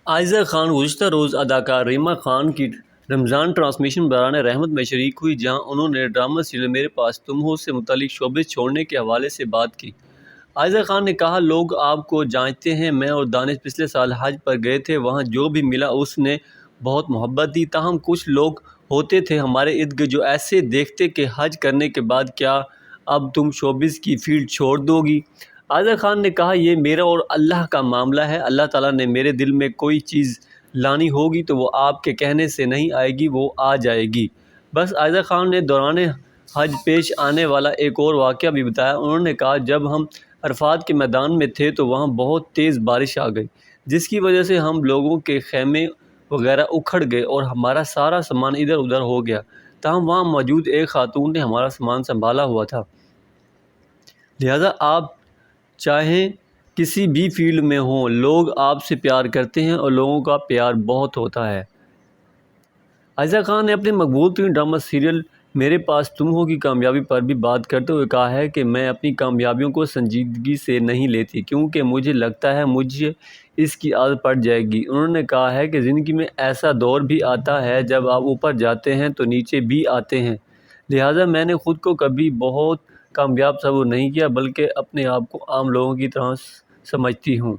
عائزہ خان گزشتہ روز اداکار ریما خان کی رمضان ٹرانسمیشن بران رحمت میں شریک ہوئی، جہاں انہوں نے ڈرامہ سیریل میرے پاس تم ہو سے متعلق شوبز چھوڑنے کے حوالے سے بات کی۔ عائزہ خان نے کہا، لوگ آپ کو جانتے ہیں، میں اور دانش پچھلے سال حج پر گئے تھے، وہاں جو بھی ملا اس نے بہت محبت دی، تاہم کچھ لوگ ہوتے تھے ہمارے ارد گرد جو ایسے دیکھتے کہ حج کرنے کے بعد کیا اب تم شوبز کی فیلڈ چھوڑ دو گی؟ عائزہ خان نے کہا، یہ میرا اور اللہ کا معاملہ ہے، اللہ تعالیٰ نے میرے دل میں کوئی چیز لانی ہوگی تو وہ آپ کے کہنے سے نہیں آئے گی، وہ آ جائے گی۔ بس عائزہ خان نے دوران حج پیش آنے والا ایک اور واقعہ بھی بتایا۔ انہوں نے کہا، جب ہم عرفات کے میدان میں تھے تو وہاں بہت تیز بارش آ گئی، جس کی وجہ سے ہم لوگوں کے خیمے وغیرہ اکھڑ گئے اور ہمارا سارا سامان ادھر ادھر ہو گیا، تاہم وہاں موجود ایک خاتون نے ہمارا سامان سنبھالا ہوا تھا۔ لہٰذا آپ چاہے کسی بھی فیلڈ میں ہوں، لوگ آپ سے پیار کرتے ہیں اور لوگوں کا پیار بہت ہوتا ہے۔ عائزہ خان نے اپنے مقبول ترین ڈرامہ سیریل میرے پاس تم ہو کی کامیابی پر بھی بات کرتے ہوئے کہا ہے کہ میں اپنی کامیابیوں کو سنجیدگی سے نہیں لیتی، کیونکہ مجھے لگتا ہے مجھے اس کی عادت پڑ جائے گی۔ انہوں نے کہا ہے کہ زندگی میں ایسا دور بھی آتا ہے جب آپ اوپر جاتے ہیں تو نیچے بھی آتے ہیں، لہٰذا میں نے خود کو کبھی بہت کامیاب تصور نہیں کیا، بلکہ اپنے آپ کو عام لوگوں کی طرح سمجھتی ہوں۔